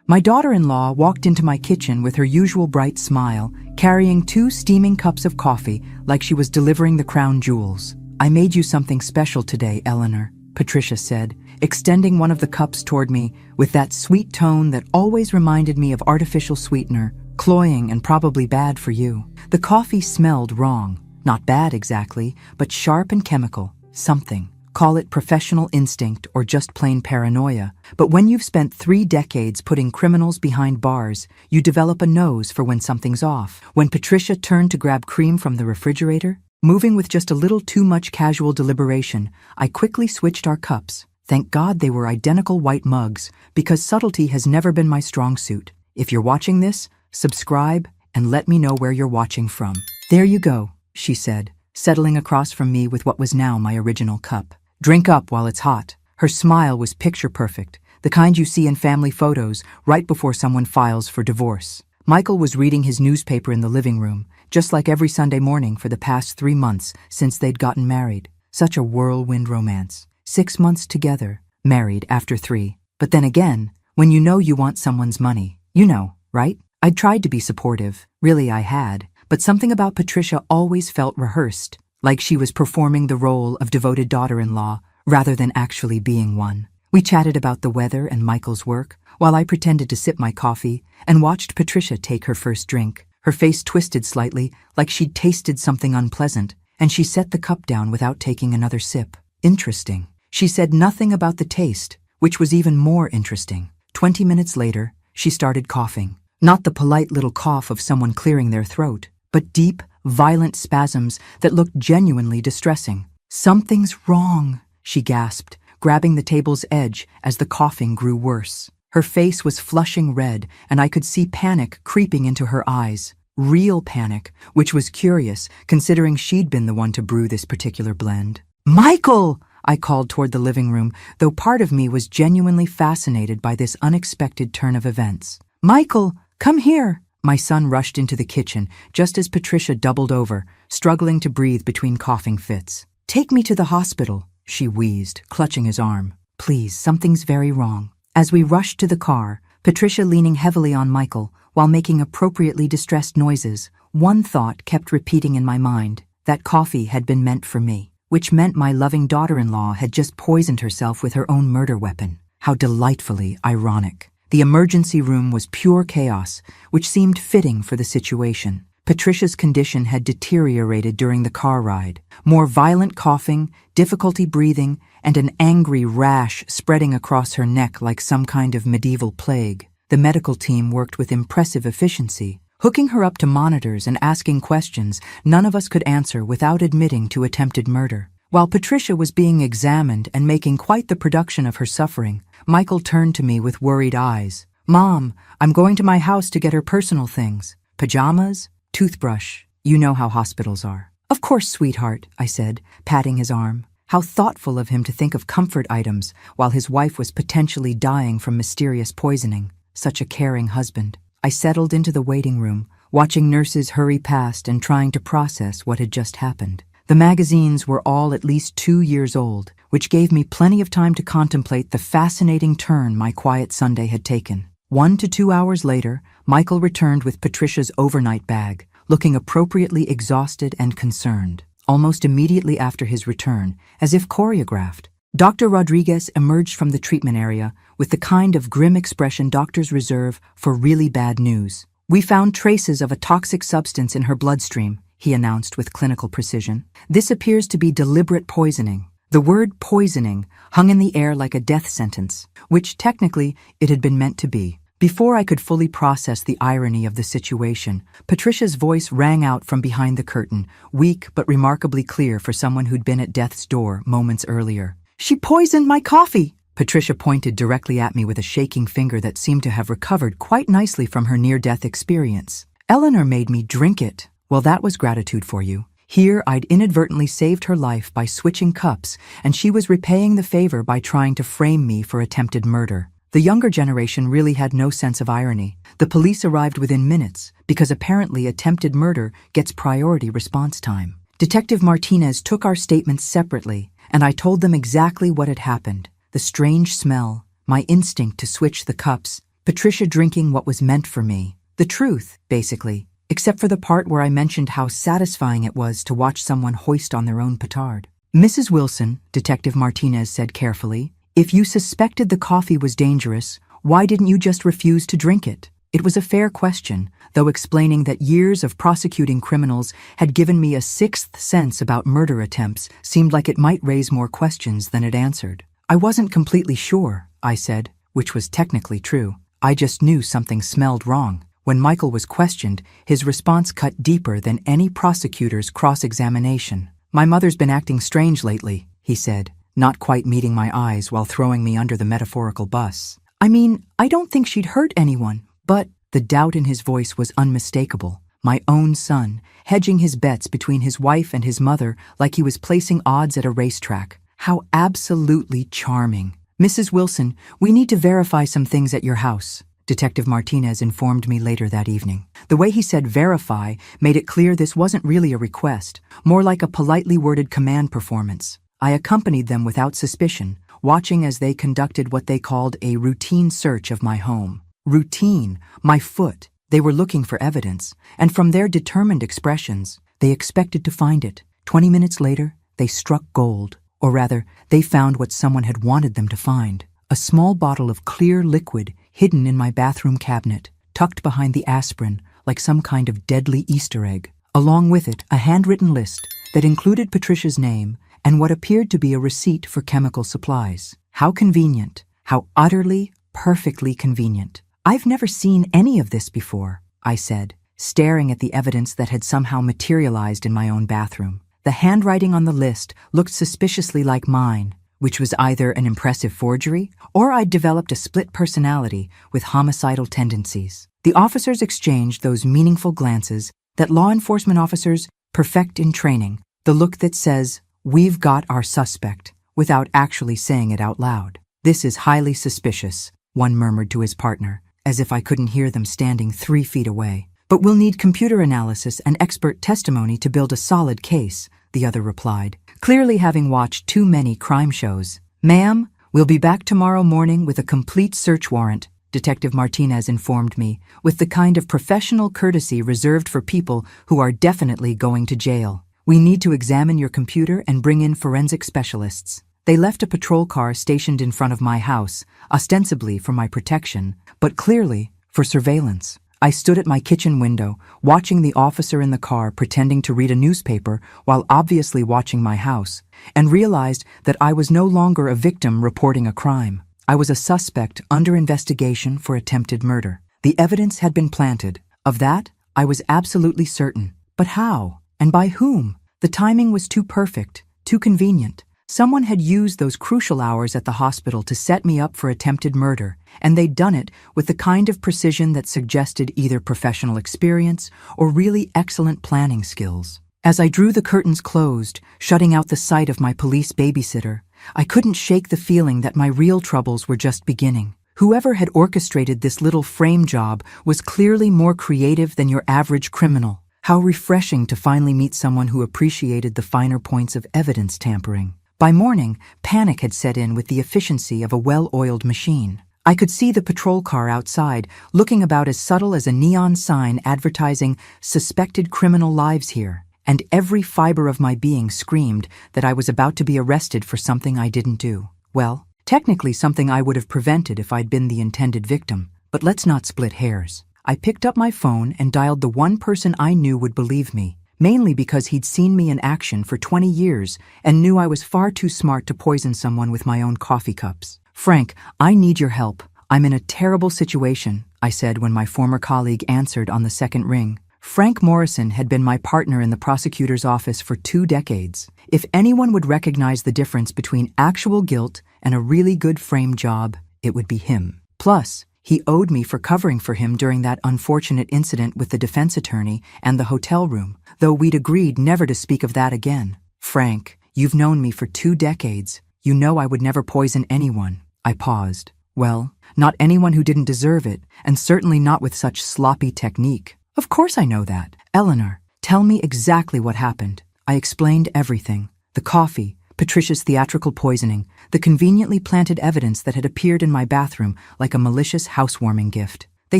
My daughter-in-law walked into my kitchen with her usual bright smile, carrying 2 steaming cups of coffee like she was delivering the crown jewels. "I made you something special today, Eleanor," Patricia said, extending one of the cups toward me with that sweet tone that always reminded me of artificial sweetener, cloying and probably bad for you. The coffee smelled wrong. Not bad exactly, but sharp and chemical. Something. Call it professional instinct or just plain paranoia. But when you've spent 3 decades putting criminals behind bars, you develop a nose for when something's off. When Patricia turned to grab cream from the refrigerator, moving with just a little too much casual deliberation, I quickly switched our cups. Thank God they were identical white mugs, because subtlety has never been my strong suit. If you're watching this, subscribe and let me know where you're watching from. "There you go," she said, settling across from me with what was now my original cup. "Drink up while it's hot." Her smile was picture perfect, the kind you see in family photos right before someone files for divorce. Michael was reading his newspaper in the living room, just like every Sunday morning for the past 3 months since they'd gotten married. Such a whirlwind romance. 6 months together, married after 3. But then again, when you know you want someone's money, you know, right? I'd tried to be supportive, really I had, but something about Patricia always felt rehearsed, like she was performing the role of devoted daughter-in-law rather than actually being one. We chatted about the weather and Michael's work, while I pretended to sip my coffee and watched Patricia take her first drink. Her face twisted slightly, like she'd tasted something unpleasant, and she set the cup down without taking another sip. Interesting. She said nothing about the taste, which was even more interesting. 20 minutes later, she started coughing. Not the polite little cough of someone clearing their throat, but deep, violent spasms that looked genuinely distressing. "Something's wrong," she gasped, grabbing the table's edge as the coughing grew worse. Her face was flushing red, and I could see panic creeping into her eyes. Real panic, which was curious, considering she'd been the one to brew this particular blend. "Michael!" I called toward the living room, though part of me was genuinely fascinated by this unexpected turn of events. "Michael, come here!" My son rushed into the kitchen, just as Patricia doubled over, struggling to breathe between coughing fits. "Take me to the hospital," she wheezed, clutching his arm. "Please, something's very wrong." As we rushed to the car, Patricia leaning heavily on Michael, while making appropriately distressed noises, one thought kept repeating in my mind: that coffee had been meant for me, which meant my loving daughter-in-law had just poisoned herself with her own murder weapon. How delightfully ironic. The emergency room was pure chaos, which seemed fitting for the situation. Patricia's condition had deteriorated during the car ride. More violent coughing, difficulty breathing, and an angry rash spreading across her neck like some kind of medieval plague. The medical team worked with impressive efficiency, hooking her up to monitors and asking questions none of us could answer without admitting to attempted murder. While Patricia was being examined and making quite the production of her suffering, Michael turned to me with worried eyes. "Mom, I'm going to my house to get her personal things. Pajamas, toothbrush. You know how hospitals are." "Of course, sweetheart," I said, patting his arm. How thoughtful of him to think of comfort items while his wife was potentially dying from mysterious poisoning. Such a caring husband. I settled into the waiting room, watching nurses hurry past and trying to process what had just happened. The magazines were all at least 2 years old, which gave me plenty of time to contemplate the fascinating turn my quiet Sunday had taken. 1 to 2 hours later, Michael returned with Patricia's overnight bag, looking appropriately exhausted and concerned. Almost immediately after his return, as if choreographed, Dr. Rodriguez emerged from the treatment area with the kind of grim expression doctors reserve for really bad news. "We found traces of a toxic substance in her bloodstream," he announced with clinical precision. "This appears to be deliberate poisoning." The word poisoning hung in the air like a death sentence, which technically it had been meant to be. Before I could fully process the irony of the situation, Patricia's voice rang out from behind the curtain, weak but remarkably clear for someone who'd been at death's door moments earlier. "She poisoned my coffee!" Patricia pointed directly at me with a shaking finger that seemed to have recovered quite nicely from her near-death experience. "Eleanor made me drink it." Well, that was gratitude for you. Here I'd inadvertently saved her life by switching cups, and she was repaying the favor by trying to frame me for attempted murder. The younger generation really had no sense of irony. The police arrived within minutes, because apparently attempted murder gets priority response time. Detective Martinez took our statements separately, and I told them exactly what had happened. The strange smell, my instinct to switch the cups, Patricia drinking what was meant for me. The truth, basically, except for the part where I mentioned how satisfying it was to watch someone hoist on their own petard. Mrs. Wilson, Detective Martinez said carefully, if you suspected the coffee was dangerous, why didn't you just refuse to drink it? It was a fair question, though explaining that years of prosecuting criminals had given me a sixth sense about murder attempts seemed like it might raise more questions than it answered. I wasn't completely sure, I said, which was technically true. I just knew something smelled wrong. When Michael was questioned, his response cut deeper than any prosecutor's cross-examination. My mother's been acting strange lately, he said, not quite meeting my eyes while throwing me under the metaphorical bus. I mean, I don't think she'd hurt anyone. But the doubt in his voice was unmistakable. My own son, hedging his bets between his wife and his mother like he was placing odds at a racetrack. How absolutely charming. Mrs. Wilson, we need to verify some things at your house, Detective Martinez informed me later that evening. The way he said verify made it clear this wasn't really a request, more like a politely worded command performance. I accompanied them without suspicion, watching as they conducted what they called a routine search of my home. Routine, my foot. They were looking for evidence, and from their determined expressions, they expected to find it. 20 minutes later, they struck gold, or rather, they found what someone had wanted them to find. A small bottle of clear liquid hidden in my bathroom cabinet, tucked behind the aspirin like some kind of deadly Easter egg. Along with it, a handwritten list that included Patricia's name and what appeared to be a receipt for chemical supplies. How convenient. How utterly, perfectly convenient. I've never seen any of this before, I said, staring at the evidence that had somehow materialized in my own bathroom. The handwriting on the list looked suspiciously like mine, which was either an impressive forgery or I'd developed a split personality with homicidal tendencies. The officers exchanged those meaningful glances that law enforcement officers perfect in training, the look that says, "We've got our suspect," without actually saying it out loud. "This is highly suspicious," one murmured to his partner, as if I couldn't hear them standing 3 feet away. "But we'll need computer analysis and expert testimony to build a solid case," the other replied, clearly having watched too many crime shows. "Ma'am, we'll be back tomorrow morning with a complete search warrant," Detective Martinez informed me, with the kind of professional courtesy reserved for people who are definitely going to jail. "We need to examine your computer and bring in forensic specialists." They left a patrol car stationed in front of my house, ostensibly for my protection, but clearly for surveillance. I stood at my kitchen window, watching the officer in the car pretending to read a newspaper while obviously watching my house, and realized that I was no longer a victim reporting a crime. I was a suspect under investigation for attempted murder. The evidence had been planted. Of that, I was absolutely certain. But how? And by whom? The timing was too perfect, too convenient. Someone had used those crucial hours at the hospital to set me up for attempted murder, and they'd done it with the kind of precision that suggested either professional experience or really excellent planning skills. As I drew the curtains closed, shutting out the sight of my police babysitter, I couldn't shake the feeling that my real troubles were just beginning. Whoever had orchestrated this little frame job was clearly more creative than your average criminal. How refreshing to finally meet someone who appreciated the finer points of evidence tampering. By morning, panic had set in with the efficiency of a well-oiled machine. I could see the patrol car outside, looking about as subtle as a neon sign advertising "Suspected criminal lives here," and every fiber of my being screamed that I was about to be arrested for something I didn't do. Well, technically something I would have prevented if I'd been the intended victim, but let's not split hairs. I picked up my phone and dialed the one person I knew would believe me, mainly because he'd seen me in action for 20 years and knew I was far too smart to poison someone with my own coffee cups. "Frank, I need your help. I'm in a terrible situation," I said when my former colleague answered on the second ring. Frank Morrison had been my partner in the prosecutor's office for 2 decades. If anyone would recognize the difference between actual guilt and a really good frame job, it would be him. Plus, he owed me for covering for him during that unfortunate incident with the defense attorney and the hotel room, though we'd agreed never to speak of that again. "Frank, you've known me for 2 decades. You know I would never poison anyone." I paused. "Well, not anyone who didn't deserve it, and certainly not with such sloppy technique." "Of course I know that. Eleanor, tell me exactly what happened." I explained everything. The coffee, Patricia's theatrical poisoning, the conveniently planted evidence that had appeared in my bathroom like a malicious housewarming gift. They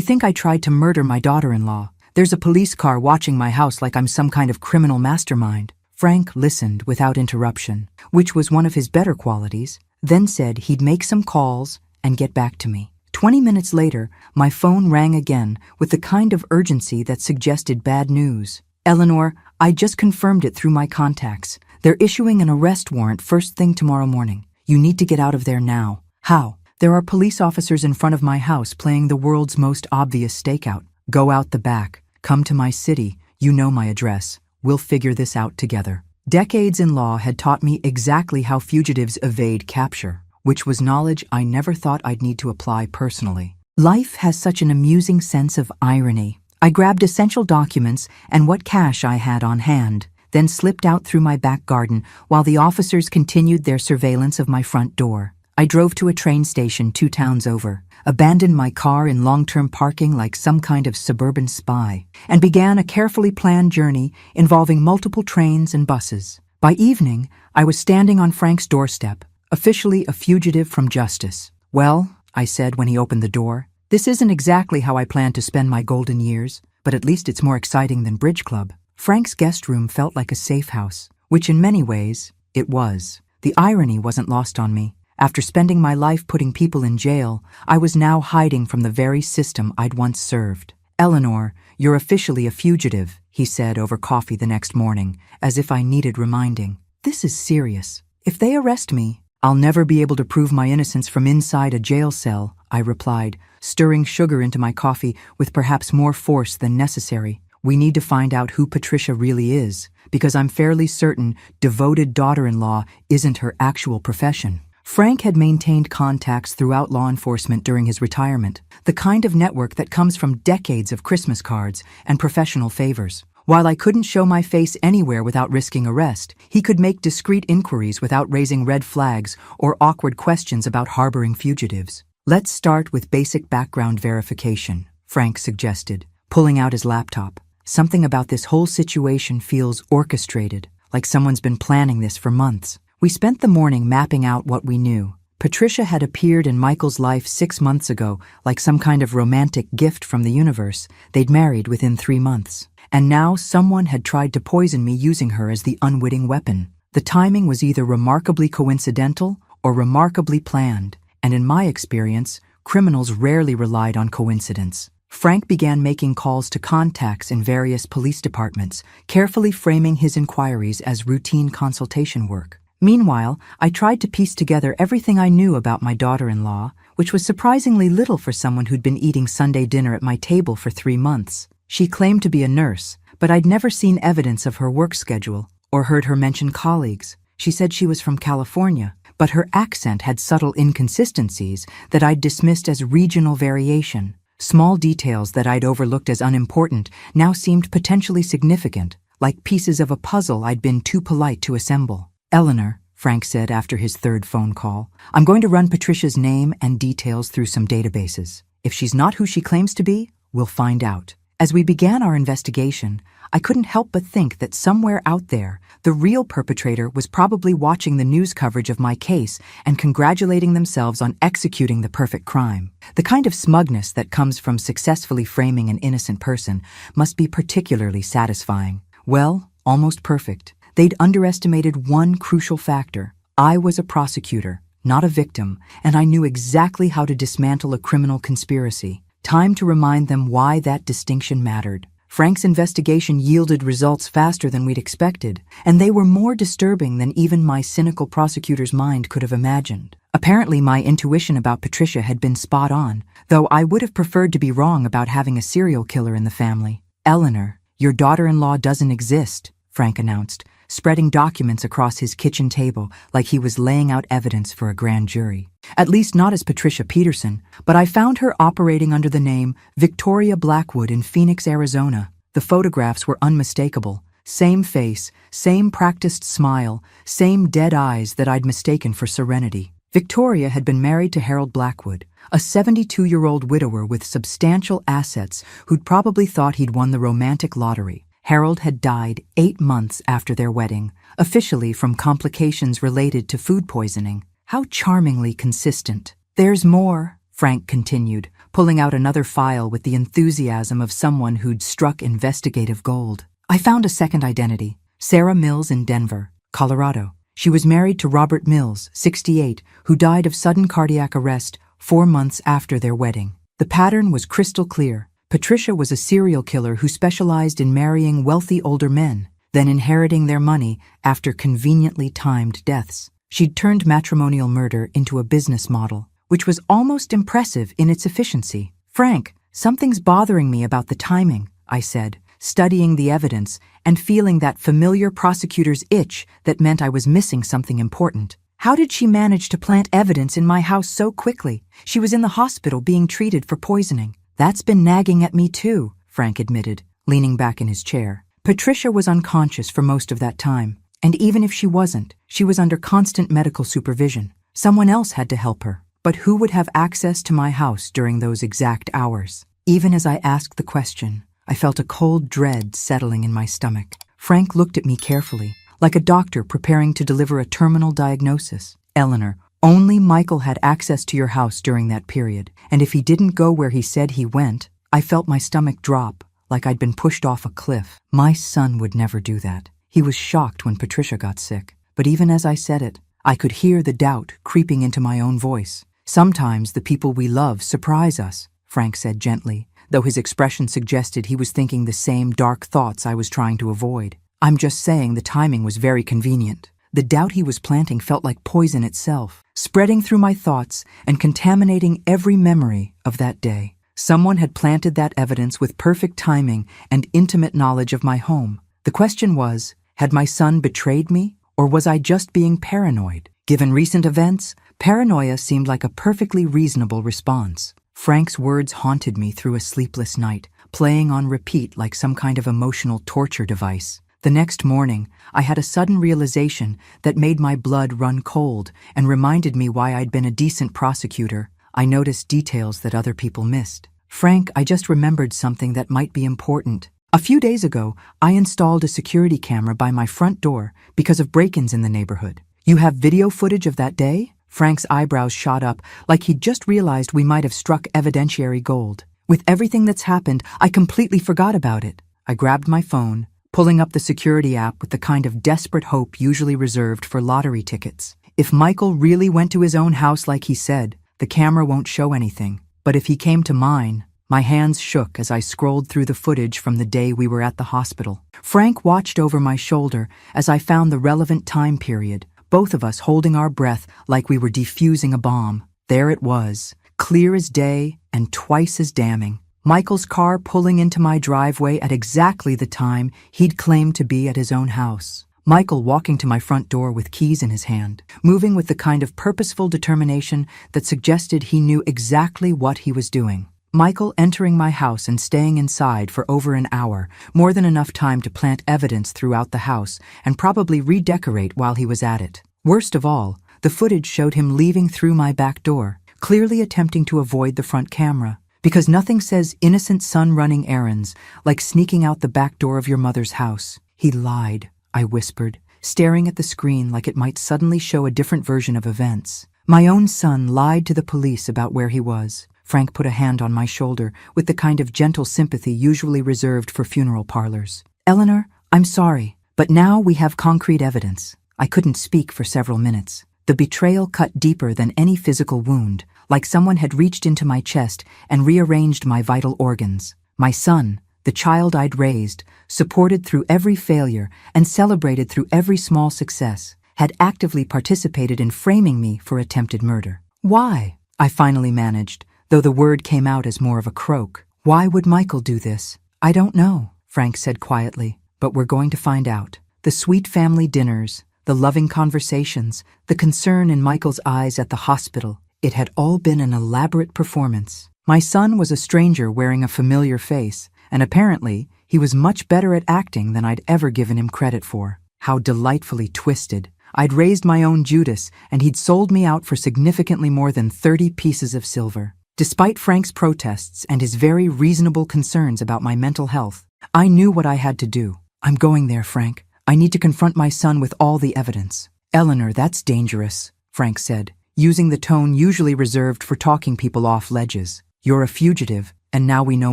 think I tried to murder my daughter-in-law. There's a police car watching my house like I'm some kind of criminal mastermind. Frank listened without interruption, which was one of his better qualities, then said he'd make some calls and get back to me. 20 minutes later, my phone rang again with the kind of urgency that suggested bad news. Eleanor, I just confirmed it through my contacts. They're issuing an arrest warrant first thing tomorrow morning. You need to get out of there now. How? There are police officers in front of my house playing the world's most obvious stakeout. Go out the back. Come to my city. You know my address. We'll figure this out together. Decades in law had taught me exactly how fugitives evade capture, which was knowledge I never thought I'd need to apply personally. Life has such an amusing sense of irony. I grabbed essential documents and what cash I had on hand, then slipped out through my back garden while the officers continued their surveillance of my front door. I drove to a train station 2 towns over, abandoned my car in long-term parking like some kind of suburban spy, and began a carefully planned journey involving multiple trains and buses. By evening, I was standing on Frank's doorstep, officially a fugitive from justice. Well, I said when he opened the door, this isn't exactly how I planned to spend my golden years, but at least it's more exciting than Bridge Club. Frank's guest room felt like a safe house, which in many ways, it was. The irony wasn't lost on me. After spending my life putting people in jail, I was now hiding from the very system I'd once served. Eleanor, you're officially a fugitive, he said over coffee the next morning, as if I needed reminding. This is serious. If they arrest me, I'll never be able to prove my innocence from inside a jail cell, I replied, stirring sugar into my coffee with perhaps more force than necessary. We need to find out who Patricia really is, because I'm fairly certain devoted daughter-in-law isn't her actual profession. Frank had maintained contacts throughout law enforcement during his retirement, the kind of network that comes from decades of Christmas cards and professional favors. While I couldn't show my face anywhere without risking arrest, he could make discreet inquiries without raising red flags or awkward questions about harboring fugitives. Let's start with basic background verification, Frank suggested, pulling out his laptop. Something about this whole situation feels orchestrated, like someone's been planning this for months. We spent the morning mapping out what we knew. Patricia had appeared in Michael's life 6 months ago, like some kind of romantic gift from the universe. They'd married within 3 months. And now someone had tried to poison me using her as the unwitting weapon. The timing was either remarkably coincidental or remarkably planned, and in my experience, criminals rarely relied on coincidence. Frank began making calls to contacts in various police departments, carefully framing his inquiries as routine consultation work. Meanwhile, I tried to piece together everything I knew about my daughter-in-law, which was surprisingly little for someone who'd been eating Sunday dinner at my table for 3 months. She claimed to be a nurse, but I'd never seen evidence of her work schedule or heard her mention colleagues. She said she was from California, but her accent had subtle inconsistencies that I'd dismissed as regional variation. Small details that I'd overlooked as unimportant now seemed potentially significant, like pieces of a puzzle I'd been too polite to assemble. Eleanor, Frank said after his 3rd phone call, I'm going to run Patricia's name and details through some databases. If she's not who she claims to be, we'll find out. As we began our investigation, I couldn't help but think that somewhere out there, the real perpetrator was probably watching the news coverage of my case and congratulating themselves on executing the perfect crime. The kind of smugness that comes from successfully framing an innocent person must be particularly satisfying. Well, almost perfect. They'd underestimated one crucial factor. I was a prosecutor, not a victim, and I knew exactly how to dismantle a criminal conspiracy. Time to remind them why that distinction mattered. Frank's investigation yielded results faster than we'd expected, and they were more disturbing than even my cynical prosecutor's mind could have imagined. Apparently, my intuition about Patricia had been spot on, though I would have preferred to be wrong about having a serial killer in the family. Eleanor, your daughter-in-law doesn't exist, Frank announced, spreading documents across his kitchen table like he was laying out evidence for a grand jury. At least not as Patricia Peterson, but I found her operating under the name Victoria Blackwood in Phoenix, Arizona. The photographs were unmistakable. Same face, same practiced smile, same dead eyes that I'd mistaken for serenity. Victoria had been married to Harold Blackwood, a 72-year-old widower with substantial assets who'd probably thought he'd won the romantic lottery. Harold had died 8 months after their wedding, officially from complications related to food poisoning. How charmingly consistent. "There's more," Frank continued, pulling out another file with the enthusiasm of someone who'd struck investigative gold. "I found a second identity. Sarah Mills in Denver, Colorado. She was married to Robert Mills, 68, who died of sudden cardiac arrest 4 months after their wedding. The pattern was crystal clear. Patricia was a serial killer who specialized in marrying wealthy older men, then inheriting their money after conveniently timed deaths. She'd turned matrimonial murder into a business model, which was almost impressive in its efficiency. "Frank, something's bothering me about the timing," I said, studying the evidence and feeling that familiar prosecutor's itch that meant I was missing something important. "How did she manage to plant evidence in my house so quickly? She was in the hospital being treated for poisoning." "That's been nagging at me too," Frank admitted, leaning back in his chair. "Patricia was unconscious for most of that time, and even if she wasn't, she was under constant medical supervision. Someone else had to help her. But who would have access to my house during those exact hours?" Even as I asked the question, I felt a cold dread settling in my stomach. Frank looked at me carefully, like a doctor preparing to deliver a terminal diagnosis. "Eleanor, only Michael had access to your house during that period, and if he didn't go where he said he went," I felt my stomach drop, like I'd been pushed off a cliff. My son would never do that. He was shocked when Patricia got sick, but even as I said it, I could hear the doubt creeping into my own voice. "Sometimes the people we love surprise us," Frank said gently, though his expression suggested he was thinking the same dark thoughts I was trying to avoid. "I'm just saying the timing was very convenient." The doubt he was planting felt like poison itself, spreading through my thoughts and contaminating every memory of that day. Someone had planted that evidence with perfect timing and intimate knowledge of my home. The question was, had my son betrayed me, or was I just being paranoid? Given recent events, paranoia seemed like a perfectly reasonable response. Frank's words haunted me through a sleepless night, playing on repeat like some kind of emotional torture device. The next morning, I had a sudden realization that made my blood run cold and reminded me why I'd been a decent prosecutor. I noticed details that other people missed. "Frank, I just remembered something that might be important. A few days ago, I installed a security camera by my front door because of break-ins in the neighborhood. You have video footage of that day?" Frank's eyebrows shot up like he'd just realized we might have struck evidentiary gold. "With everything that's happened, I completely forgot about it." I grabbed my phone, pulling up the security app with the kind of desperate hope usually reserved for lottery tickets. If Michael really went to his own house like he said, the camera won't show anything. But if he came to mine, my hands shook as I scrolled through the footage from the day we were at the hospital. Frank watched over my shoulder as I found the relevant time period, both of us holding our breath like we were defusing a bomb. There it was, clear as day and twice as damning. Michael's car pulling into my driveway at exactly the time he'd claimed to be at his own house. Michael walking to my front door with keys in his hand, moving with the kind of purposeful determination that suggested he knew exactly what he was doing. Michael entering my house and staying inside for over an hour, more than enough time to plant evidence throughout the house and probably redecorate while he was at it. Worst of all, the footage showed him leaving through my back door, clearly attempting to avoid the front camera. Because nothing says innocent son running errands like sneaking out the back door of your mother's house. "He lied," I whispered, staring at the screen like it might suddenly show a different version of events. "My own son lied to the police about where he was." Frank put a hand on my shoulder with the kind of gentle sympathy usually reserved for funeral parlors. "Eleanor, I'm sorry, but now we have concrete evidence." I couldn't speak for several minutes. The betrayal cut deeper than any physical wound, like someone had reached into my chest and rearranged my vital organs. My son, the child I'd raised, supported through every failure and celebrated through every small success, had actively participated in framing me for attempted murder. "Why?" I finally managed, though the word came out as more of a croak. "Why would Michael do this?" "I don't know," Frank said quietly, "but we're going to find out." The sweet family dinners, the loving conversations, the concern in Michael's eyes at the hospital, it had all been an elaborate performance. My son was a stranger wearing a familiar face, and apparently he was much better at acting than I'd ever given him credit for. How delightfully twisted. I'd raised my own Judas, and he'd sold me out for significantly more than 30 pieces of silver. Despite Frank's protests and his very reasonable concerns about my mental health, I knew what I had to do. I'm going there, Frank. I need to confront my son with all the evidence. Eleanor, that's dangerous, Frank said, using the tone usually reserved for talking people off ledges. You're a fugitive, and now we know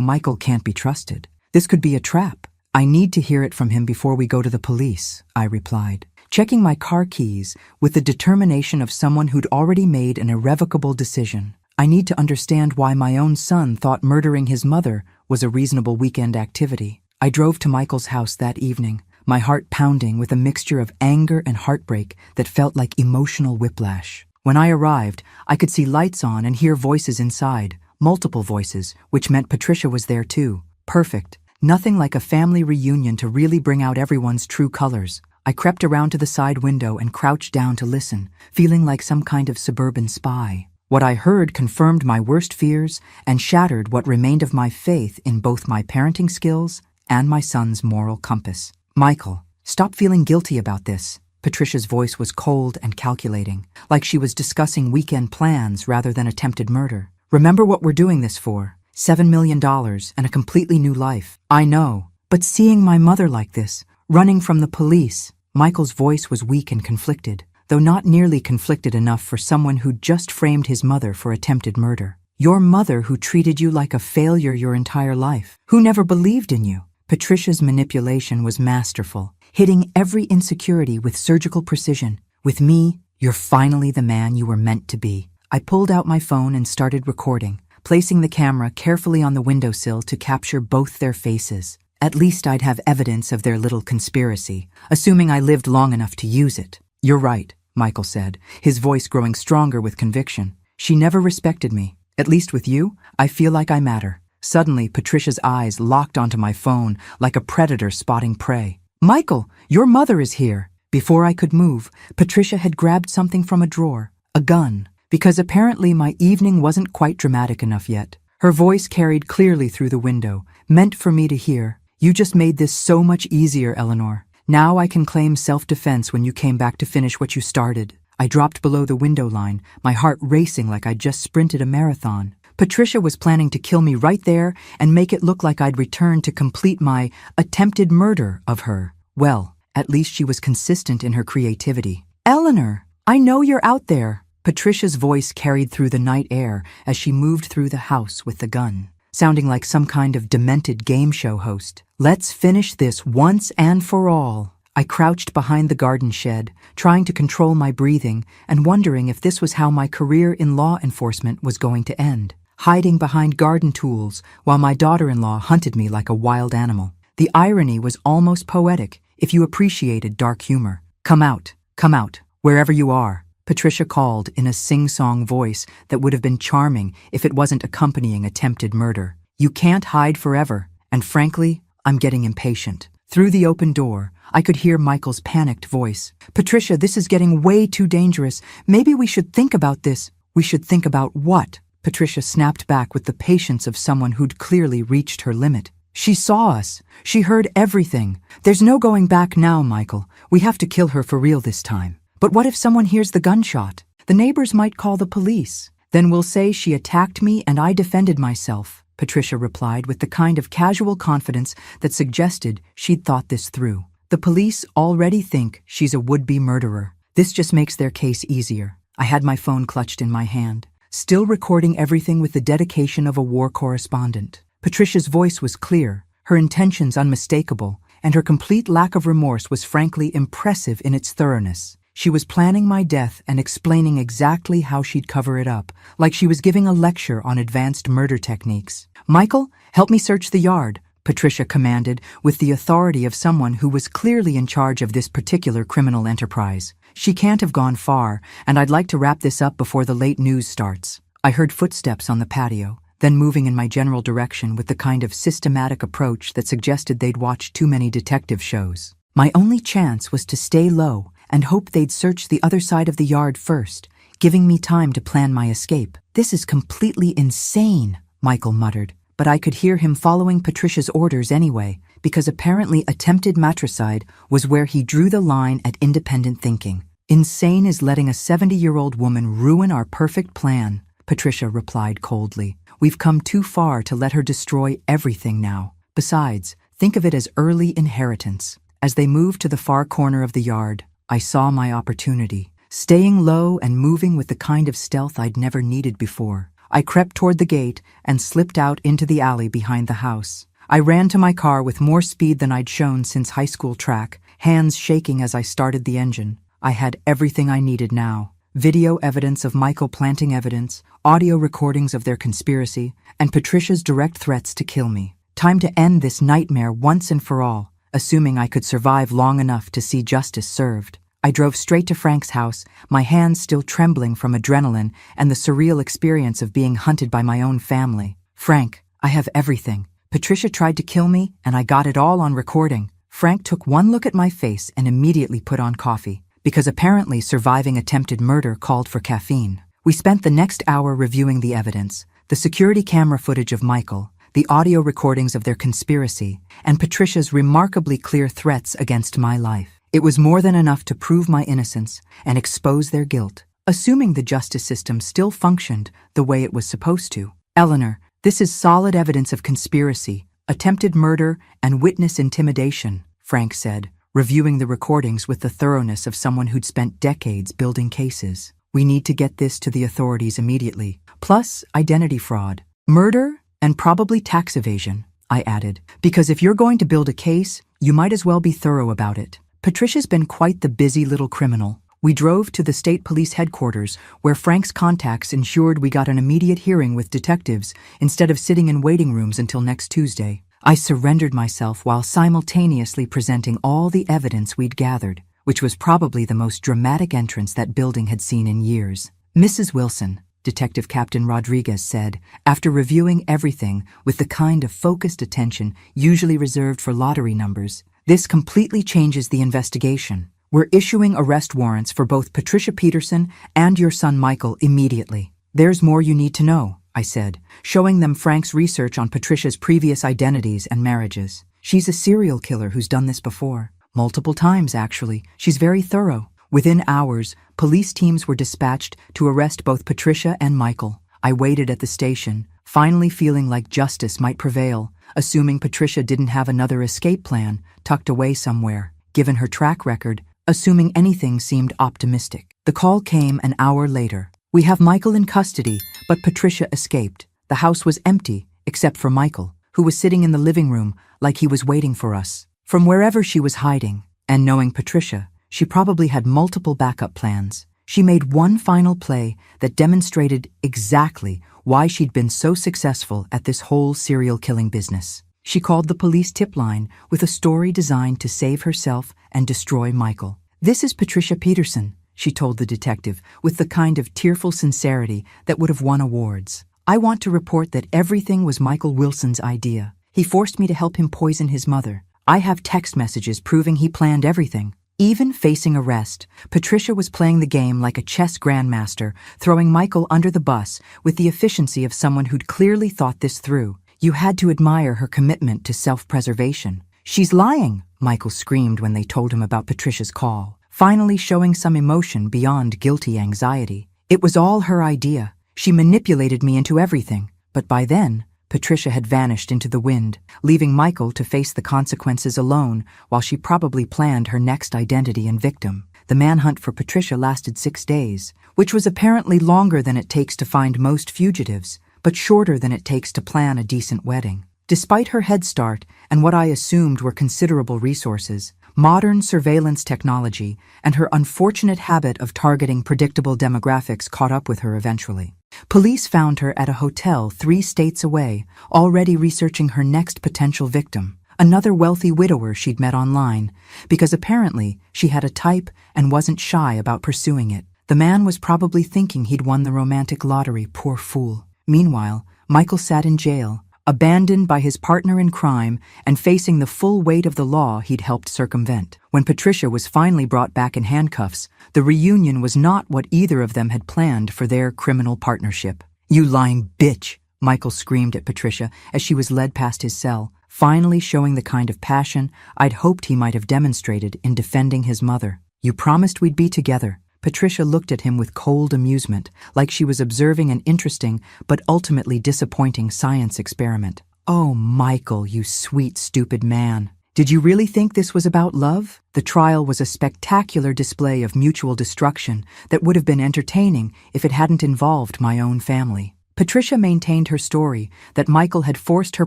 Michael can't be trusted. This could be a trap. I need to hear it from him before we go to the police, I replied, checking my car keys with the determination of someone who'd already made an irrevocable decision. I need to understand why my own son thought murdering his mother was a reasonable weekend activity. I drove to Michael's house that evening, my heart pounding with a mixture of anger and heartbreak that felt like emotional whiplash. When I arrived, I could see lights on and hear voices inside, multiple voices, which meant Patricia was there too. Perfect. Nothing like a family reunion to really bring out everyone's true colors. I crept around to the side window and crouched down to listen, feeling like some kind of suburban spy. What I heard confirmed my worst fears and shattered what remained of my faith in both my parenting skills and my son's moral compass. Michael, stop feeling guilty about this. Patricia's voice was cold and calculating, like she was discussing weekend plans rather than attempted murder. Remember what we're doing this for. $7 million and a completely new life. I know, but seeing my mother like this, running from the police. Michael's voice was weak and conflicted, though not nearly conflicted enough for someone who'd just framed his mother for attempted murder. Your mother who treated you like a failure your entire life, who never believed in you. Patricia's manipulation was masterful, hitting every insecurity with surgical precision. With me, you're finally the man you were meant to be. I pulled out my phone and started recording, placing the camera carefully on the windowsill to capture both their faces. At least I'd have evidence of their little conspiracy, assuming I lived long enough to use it. You're right, Michael said, his voice growing stronger with conviction. She never respected me. At least with you, I feel like I matter. Suddenly, Patricia's eyes locked onto my phone like a predator spotting prey. Michael, your mother is here. Before I could move, Patricia had grabbed something from a drawer, a gun. Because apparently my evening wasn't quite dramatic enough yet. Her voice carried clearly through the window, meant for me to hear. You just made this so much easier, Eleanor. Now I can claim self-defense when you came back to finish what you started. I dropped below the window line, my heart racing like I'd just sprinted a marathon. Patricia was planning to kill me right there and make it look like I'd returned to complete my attempted murder of her. Well, at least she was consistent in her creativity. Eleanor, I know you're out there. Patricia's voice carried through the night air as she moved through the house with the gun, sounding like some kind of demented game show host. Let's finish this once and for all. I crouched behind the garden shed, trying to control my breathing and wondering if this was how my career in law enforcement was going to end, hiding behind garden tools while my daughter-in-law hunted me like a wild animal. The irony was almost poetic if you appreciated dark humor. Come out, wherever you are. Patricia called in a sing-song voice that would have been charming if it wasn't accompanying attempted murder. You can't hide forever, and frankly, I'm getting impatient. Through the open door, I could hear Michael's panicked voice. Patricia, this is getting way too dangerous. Maybe we should think about this. We should think about what? Patricia snapped back with the patience of someone who'd clearly reached her limit. She saw us. She heard everything. There's no going back now, Michael. We have to kill her for real this time. But what if someone hears the gunshot? The neighbors might call the police. Then we'll say she attacked me and I defended myself, Patricia replied with the kind of casual confidence that suggested she'd thought this through. The police already think she's a would-be murderer. This just makes their case easier. I had my phone clutched in my hand, still recording everything with the dedication of a war correspondent. Patricia's voice was clear, her intentions unmistakable, and her complete lack of remorse was frankly impressive in its thoroughness. She was planning my death and explaining exactly how she'd cover it up, like she was giving a lecture on advanced murder techniques. Michael, help me search the yard, Patricia commanded with the authority of someone who was clearly in charge of this particular criminal enterprise. She can't have gone far, and I'd like to wrap this up before the late news starts. I heard footsteps on the patio, then moving in my general direction with the kind of systematic approach that suggested they'd watched too many detective shows. My only chance was to stay low and hope they'd search the other side of the yard first, giving me time to plan my escape. This is completely insane, Michael muttered, but I could hear him following Patricia's orders anyway, because apparently attempted matricide was where he drew the line at independent thinking. Insane is letting a 70-year-old woman ruin our perfect plan, Patricia replied coldly. We've come too far to let her destroy everything now. Besides, Think of it as early inheritance. As they moved to the far corner of the yard, I saw my opportunity. Staying low and moving with the kind of stealth I'd never needed before, I crept toward the gate and slipped out into the alley behind the house. I ran to my car with more speed than I'd shown since high school track, hands shaking as I started the engine. I had everything I needed now. Video evidence of Michael planting evidence, audio recordings of their conspiracy, and Patricia's direct threats to kill me. Time to end this nightmare once and for all, assuming I could survive long enough to see justice served. I drove straight to Frank's house, my hands still trembling from adrenaline and the surreal experience of being hunted by my own family. "Frank, I have everything. Patricia tried to kill me, and I got it all on recording." Frank took one look at my face and immediately put on coffee, because apparently surviving attempted murder called for caffeine. We spent the next hour reviewing the evidence, the security camera footage of Michael, the audio recordings of their conspiracy, and Patricia's remarkably clear threats against my life. It was more than enough to prove my innocence and expose their guilt, assuming the justice system still functioned the way it was supposed to. "Eleanor, this is solid evidence of conspiracy, attempted murder, and witness intimidation," Frank said, reviewing the recordings with the thoroughness of someone who'd spent decades building cases. "We need to get this to the authorities immediately. Plus, identity fraud, murder, and probably tax evasion," I added. "Because if you're going to build a case, you might as well be thorough about it." Patricia's been quite the busy little criminal. We drove to the state police headquarters, where Frank's contacts ensured we got an immediate hearing with detectives instead of sitting in waiting rooms until next Tuesday. I surrendered myself while simultaneously presenting all the evidence we'd gathered, which was probably the most dramatic entrance that building had seen in years. "Mrs. Wilson," Detective Captain Rodriguez said, after reviewing everything with the kind of focused attention usually reserved for lottery numbers, "this completely changes the investigation. We're issuing arrest warrants for both Patricia Peterson and your son Michael immediately." "There's more you need to know," I said, showing them Frank's research on Patricia's previous identities and marriages. "She's a serial killer who's done this before. Multiple times, actually. She's very thorough." Within hours, police teams were dispatched to arrest both Patricia and Michael. I waited at the station, finally feeling like justice might prevail, assuming Patricia didn't have another escape plan tucked away somewhere. Given her track record, assuming anything seemed optimistic. The call came an hour later. "We have Michael in custody, but Patricia escaped." The house was empty, except for Michael, who was sitting in the living room like he was waiting for us. From wherever she was hiding, and knowing Patricia, she probably had multiple backup plans. She made one final play that demonstrated exactly why she'd been so successful at this whole serial killing business. She called the police tip line with a story designed to save herself and destroy Michael. "This is Patricia Peterson," she told the detective with the kind of tearful sincerity that would have won awards. "I want to report that everything was Michael Wilson's idea. He forced me to help him poison his mother. I have text messages proving he planned everything." Even facing arrest, Patricia was playing the game like a chess grandmaster, throwing Michael under the bus with the efficiency of someone who'd clearly thought this through. You had to admire her commitment to self-preservation. "She's lying," Michael screamed when they told him about Patricia's call, finally showing some emotion beyond guilty anxiety. "It was all her idea. She manipulated me into everything." But by then, Patricia had vanished into the wind, leaving Michael to face the consequences alone while she probably planned her next identity and victim. The manhunt for Patricia lasted 6 days, which was apparently longer than it takes to find most fugitives, but shorter than it takes to plan a decent wedding. Despite her head start and what I assumed were considerable resources, modern surveillance technology and her unfortunate habit of targeting predictable demographics caught up with her eventually. Police found her at a hotel 3 states away, already researching her next potential victim, another wealthy widower she'd met online, because apparently she had a type and wasn't shy about pursuing it. The man was probably thinking he'd won the romantic lottery, poor fool. Meanwhile, Michael sat in jail, abandoned by his partner in crime and facing the full weight of the law he'd helped circumvent. When Patricia was finally brought back in handcuffs, the reunion was not what either of them had planned for their criminal partnership. "You lying bitch," Michael screamed at Patricia as she was led past his cell, finally showing the kind of passion I'd hoped he might have demonstrated in defending his mother. "You promised we'd be together." Patricia looked at him with cold amusement, like she was observing an interesting but ultimately disappointing science experiment. Oh, Michael, you sweet, stupid man. Did you really think this was about love? The trial was a spectacular display of mutual destruction that would have been entertaining if it hadn't involved my own family. Patricia maintained her story that Michael had forced her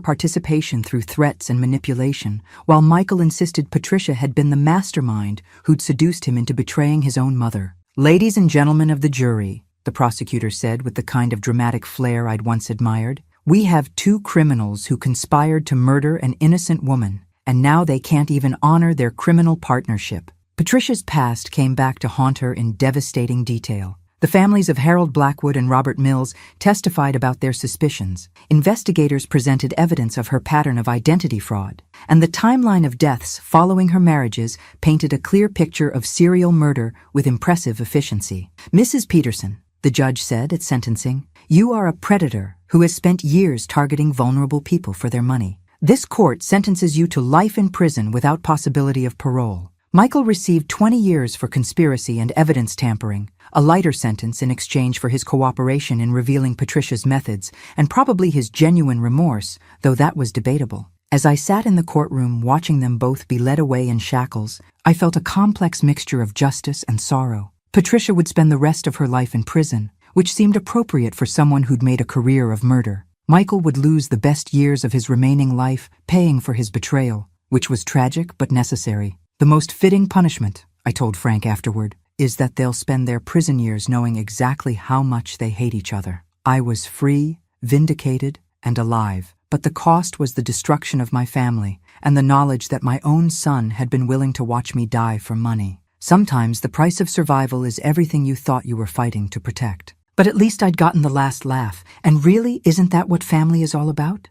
participation through threats and manipulation, while Michael insisted Patricia had been the mastermind who'd seduced him into betraying his own mother. "Ladies and gentlemen of the jury," the prosecutor said with the kind of dramatic flair I'd once admired, "we have two criminals who conspired to murder an innocent woman, and now they can't even honor their criminal partnership." Patricia's past came back to haunt her in devastating detail. The families of Harold Blackwood and Robert Mills testified about their suspicions. Investigators presented evidence of her pattern of identity fraud, and the timeline of deaths following her marriages painted a clear picture of serial murder with impressive efficiency. "Mrs. Peterson," the judge said at sentencing, "you are a predator who has spent years targeting vulnerable people for their money. This court sentences you to life in prison without possibility of parole." Michael received 20 years for conspiracy and evidence tampering, a lighter sentence in exchange for his cooperation in revealing Patricia's methods, and probably his genuine remorse, though that was debatable. As I sat in the courtroom watching them both be led away in shackles, I felt a complex mixture of justice and sorrow. Patricia would spend the rest of her life in prison, which seemed appropriate for someone who'd made a career of murder. Michael would lose the best years of his remaining life paying for his betrayal, which was tragic but necessary. "The most fitting punishment," I told Frank afterward, "is that they'll spend their prison years knowing exactly how much they hate each other." I was free, vindicated, and alive, but the cost was the destruction of my family and the knowledge that my own son had been willing to watch me die for money. Sometimes the price of survival is everything you thought you were fighting to protect. But at least I'd gotten the last laugh, and really, isn't that what family is all about?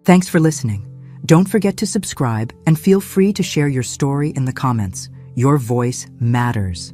Thanks for listening. Don't forget to subscribe and feel free to share your story in the comments. Your voice matters.